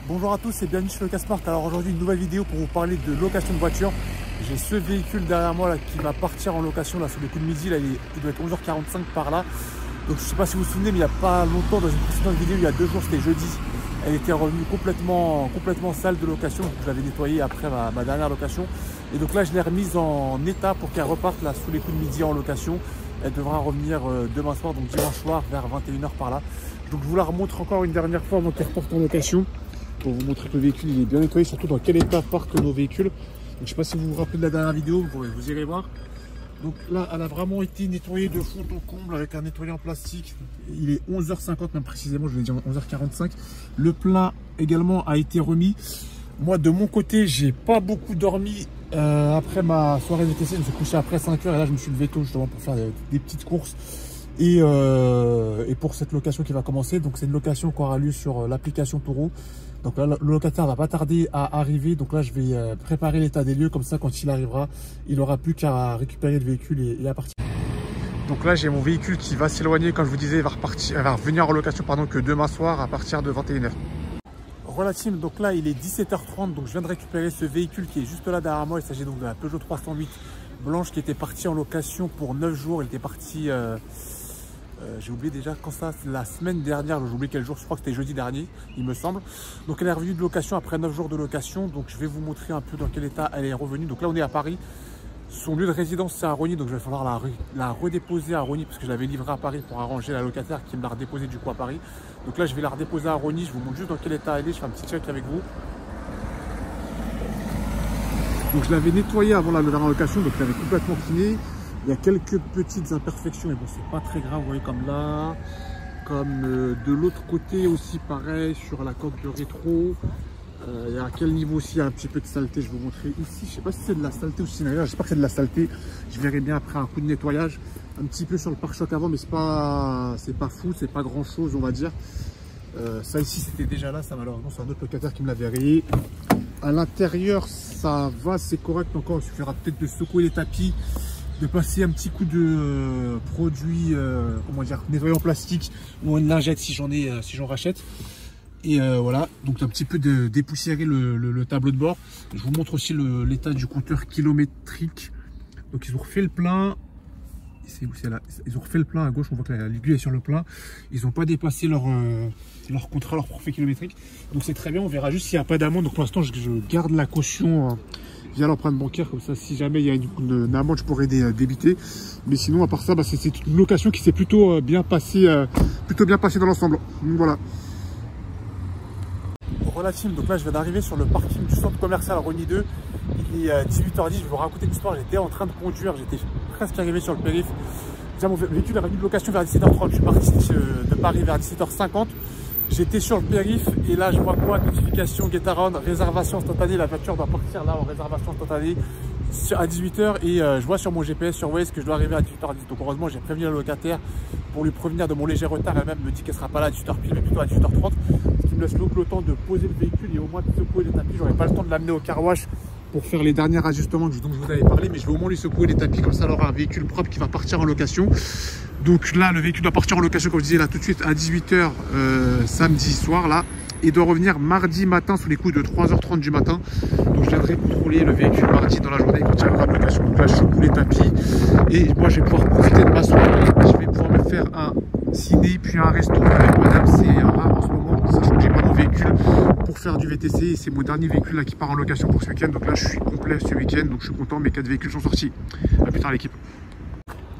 Bonjour à tous et bienvenue sur Locasport. Alors aujourd'hui une nouvelle vidéo pour vous parler de location de voiture. J'ai ce véhicule derrière moi là qui va partir en location là sur le coup de midi là, il doit être 11h45 par là. Donc je sais pas si vous vous souvenez mais il n'y a pas longtemps dans une précédente vidéo, il y a 2 jours, c'était jeudi, elle était revenue complètement sale de location. Donc je l'avais nettoyée après ma dernière location. Et donc là je l'ai remise en état pour qu'elle reparte là sous les coups de midi en location. Elle devra revenir demain soir, donc dimanche soir vers 21h par là. Donc je vous la remontre encore une dernière fois avant qu'elle reparte en location, pour vous montrer que le véhicule il est bien nettoyé, surtout dans quel état partent nos véhicules. Donc, je ne sais pas si vous vous rappelez de la dernière vidéo, vous irez voir. Donc là, elle a vraiment été nettoyée de fond en comble avec un nettoyant plastique. Il est 11h50 même précisément, je vais dire 11h45. Le plein également a été remis. Moi de mon côté, j'ai pas beaucoup dormi après ma soirée VTC. Je me suis couché après 5h et là je me suis levé tôt justement pour faire des petites courses. Et pour cette location qui va commencer, donc c'est une location qui aura lieu sur l'application Toro. Donc là, le locataire va pas tarder à arriver. Donc là, je vais préparer l'état des lieux. Comme ça, quand il arrivera, il n'aura plus qu'à récupérer le véhicule et à partir. Donc là, j'ai mon véhicule qui va s'éloigner. Comme je vous disais, il va revenir en location que demain soir à partir de 21h. Relative, donc là, il est 17h30. Donc je viens de récupérer ce véhicule qui est juste là derrière moi. Il s'agit donc de la Peugeot 308 blanche qui était partie en location pour 9 jours. Elle était partie... j'ai oublié déjà quand ça, la semaine dernière, j'ai oublié quel jour, je crois que c'était jeudi dernier, il me semble. Donc elle est revenue de location après 9 jours de location. Donc je vais vous montrer un peu dans quel état elle est revenue. Donc là on est à Paris. Son lieu de résidence c'est à Rogny, donc il va falloir la redéposer à Rogny parce que je l'avais livrée à Paris pour arranger la locataire qui me l'a redéposée du coup à Paris. Donc là je vais la redéposer à Rogny, je vous montre juste dans quel état elle est, je fais un petit check avec vous. Donc je l'avais nettoyée avant la dernière location, donc elle avait complètement cleané. Il y a quelques petites imperfections, mais bon, c'est pas très grave, vous voyez, comme là. Comme de l'autre côté aussi, pareil, sur la coque de rétro. Il y a à quel niveau aussi, il y a un petit peu de saleté, je vais vous montrer ici. Je sais pas si c'est de la saleté ou si c'est derrière, j'espère que c'est de la saleté. Je verrai bien après un coup de nettoyage. Un petit peu sur le pare-choc avant, mais c'est pas fou, c'est pas grand chose, on va dire. Ça ici, c'était déjà là, ça malheureusement, c'est un autre locataire qui me l'avait rayé. À l'intérieur, ça va, c'est correct encore. Il suffira peut-être de secouer les tapis, de passer un petit coup de produit, comment dire, nettoyant plastique ou une lingette si j'en rachète. Et voilà, donc un petit peu de dépoussiérer le tableau de bord. Je vous montre aussi l'état du compteur kilométrique. Donc ils ont refait le plein. C'est là. Ils ont refait le plein à gauche, on voit que l'aiguille est sur le plein. Ils n'ont pas dépassé leur contrat, leur forfait kilométrique. Donc c'est très bien, on verra juste s'il n'y a pas d'amende. Donc pour l'instant, je garde la caution via l'empreinte bancaire, comme ça si jamais il y a une amende je pourrais débiter. Mais sinon à part ça, c'est une location qui s'est plutôt bien passée dans l'ensemble. Donc voilà. Relative, donc là je viens d'arriver sur le parking du centre commercial Rogny 2. Il est 18h10, je vais vous raconter une histoire. J'étais en train de conduire, j'étais presque arrivé sur le périph'. Déjà mon véhicule est revenu de location vers 17h30, je suis parti de Paris vers 17h50. J'étais sur le périph' et là je vois quoi? Notification Get Around, réservation instantanée. La voiture doit partir là en réservation instantanée à 18h et je vois sur mon GPS sur Waze que je dois arriver à 18h10. Donc heureusement j'ai prévenu la locataire pour lui prévenir de mon léger retard. Elle-même me dit qu'elle sera pas là à 18h pile mais plutôt à 18h30. Ce qui me laisse donc le temps de poser le véhicule et au moins de secouer les tapis. J'aurai pas le temps de l'amener au car wash pour faire les derniers ajustements dont je vous avais parlé, mais je vais au moins lui secouer les tapis, comme ça elle aura un véhicule propre qui va partir en location. Donc là le véhicule doit partir en location comme je disais là tout de suite à 18h samedi soir là, et doit revenir mardi matin sous les coups de 3h30 du matin. Donc je viendrai contrôler le véhicule mardi dans la journée quand il aura en location. Donc là je secoue les tapis et moi je vais pouvoir profiter de ma soirée. Je vais pouvoir me faire un ciné puis un resto avec madame. C'est rare en ce moment, sachant que j'ai pas mon véhicule pour faire du VTC et c'est mon dernier véhicule là qui part en location pour ce week-end. Donc là je suis complet ce week-end, donc je suis content, mes 4 véhicules sont sortis. À plus tard l'équipe.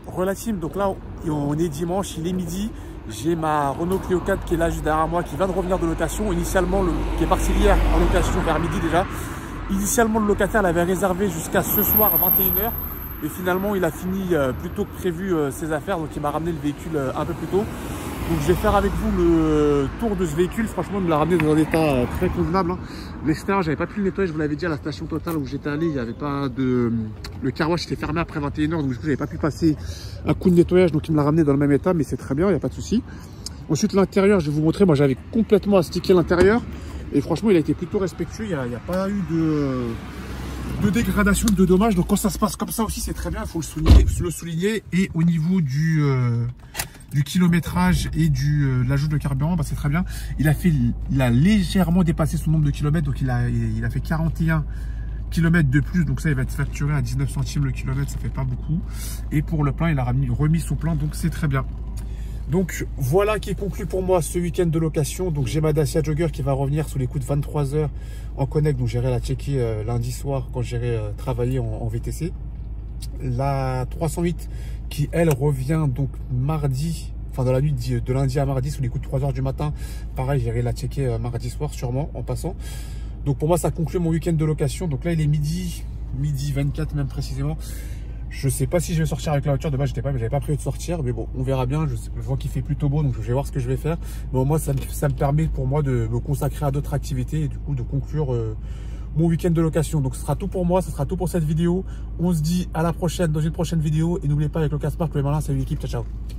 Relative, donc là on est dimanche, il est midi. J'ai ma Renault Clio 4 qui est là juste derrière moi, qui vient de revenir de location. Initialement, qui est parti hier en location vers midi déjà. Initialement, le locataire l'avait réservé jusqu'à ce soir 21h. Et finalement, il a fini plus tôt que prévu ses affaires. Donc il m'a ramené le véhicule un peu plus tôt. Donc je vais faire avec vous le tour de ce véhicule. Franchement, il me l'a ramené dans un état très convenable. L'extérieur, j'avais pas pu le nettoyer. Je vous l'avais dit à la station Total où j'étais allé, il n'y avait pas de... Le car wash était fermé après 21h. Donc du coup, j'avais pas pu passer un coup de nettoyage. Donc il me l'a ramené dans le même état, mais c'est très bien, il n'y a pas de souci. Ensuite, l'intérieur, je vais vous montrer. Moi, j'avais complètement astiqué l'intérieur. Et franchement, il a été plutôt respectueux. Il n'y a pas eu de dégradation, de dommages. Donc quand ça se passe comme ça aussi, c'est très bien. Il faut le souligner. Et au niveau du du kilométrage et de l'ajout de carburant, bah, c'est très bien. Il a légèrement dépassé son nombre de kilomètres, donc il a fait 41 km de plus, donc ça il va être facturé à 19 centimes le kilomètre, ça fait pas beaucoup. Et pour le plein, il a remis son plein, donc c'est très bien. Donc voilà qui conclut pour moi ce week-end de location. Donc j'ai ma Dacia Jogger qui va revenir sous les coups de 23 h en connect, donc j'irai la checker lundi soir quand j'irai travailler en VTC. La 308 qui elle revient donc mardi, enfin dans la nuit de lundi à mardi sous les coups de 3 h du matin. Pareil, j'irai la checker mardi soir sûrement en passant. Donc pour moi ça conclut mon week-end de location. Donc là il est midi 24 même précisément. Je sais pas si je vais sortir avec la voiture. De base j'avais pas prévu de sortir, mais bon on verra bien. Je vois qu'il fait plutôt beau, donc je vais voir ce que je vais faire. Mais au moins ça me permet pour moi de me consacrer à d'autres activités et du coup de conclure mon week-end de location. Donc ce sera tout pour moi, ce sera tout pour cette vidéo. On se dit à la prochaine dans une prochaine vidéo et n'oubliez pas avec le Casmart, le malin, salut l'équipe, ciao ciao.